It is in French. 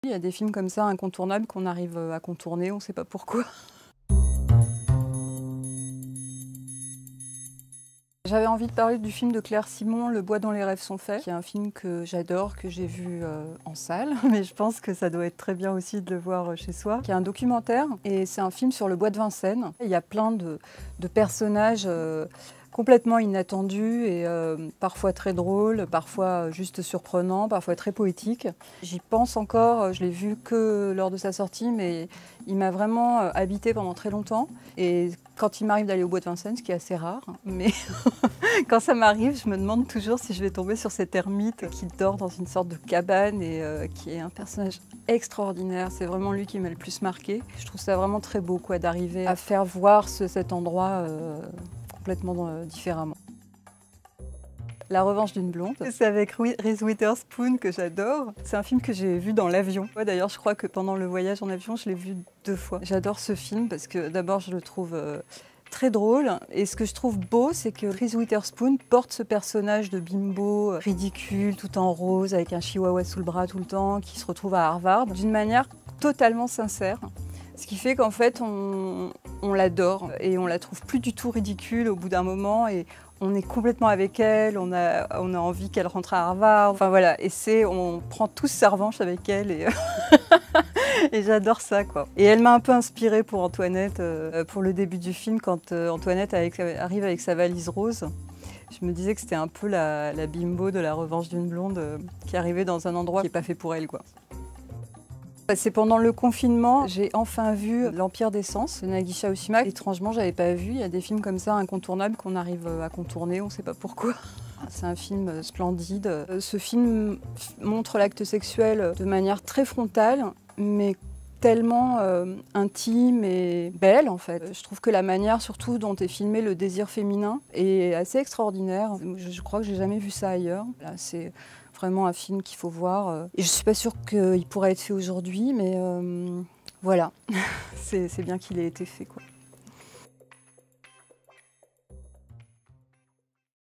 Il y a des films comme ça incontournables qu'on arrive à contourner, on ne sait pas pourquoi. J'avais envie de parler du film de Claire Simon, Le bois dont les rêves sont faits, qui est un film que j'adore, que j'ai vu en salle, mais je pense que ça doit être très bien aussi de le voir chez soi, qui est un documentaire, et c'est un film sur le bois de Vincennes. Il y a plein de personnages complètement inattendus et parfois très drôles, parfois juste surprenants, parfois très poétiques. J'y pense encore, je l'ai vu que lors de sa sortie, mais il m'a vraiment habité pendant très longtemps. Et quand il m'arrive d'aller au bois de Vincennes, ce qui est assez rare, mais quand ça m'arrive, je me demande toujours si je vais tomber sur cet ermite qui dort dans une sorte de cabane et qui est un personnage extraordinaire. C'est vraiment lui qui m'a le plus marqué. Je trouve ça vraiment très beau d'arriver à faire voir cet endroit complètement différemment. La revanche d'une blonde, c'est avec Reese Witherspoon que j'adore. C'est un film que j'ai vu dans l'avion. D'ailleurs, je crois que pendant le voyage en avion, je l'ai vu 2 fois. J'adore ce film parce que d'abord, je le trouve très drôle. Et ce que je trouve beau, c'est que Reese Witherspoon porte ce personnage de bimbo ridicule, tout en rose, avec un chihuahua sous le bras tout le temps, qui se retrouve à Harvard, d'une manière totalement sincère. Ce qui fait qu'en fait, on l'adore et on la trouve plus du tout ridicule au bout d'un moment et on est complètement avec elle, on a envie qu'elle rentre à Harvard. Enfin voilà, et on prend tous sa revanche avec elle et, et j'adore ça quoi. Et elle m'a un peu inspirée pour Antoinette, pour le début du film, quand Antoinette arrive avec sa valise rose. Je me disais que c'était un peu la bimbo de La revanche d'une blonde qui arrivait dans un endroit qui n'est pas fait pour elle quoi. C'est pendant le confinement, j'ai enfin vu L'Empire des Sens de Nagisa Oshima. Étrangement, je n'avais pas vu. Il y a des films comme ça incontournables qu'on arrive à contourner, on ne sait pas pourquoi. C'est un film splendide. Ce film montre l'acte sexuel de manière très frontale, mais tellement intime et belle en fait. Je trouve que la manière surtout dont est filmé le désir féminin est assez extraordinaire. Je crois que j'ai jamais vu ça ailleurs. C'est vraiment un film qu'il faut voir. Et je suis pas sûre qu'il pourrait être fait aujourd'hui, mais voilà, c'est bien qu'il ait été fait quoi.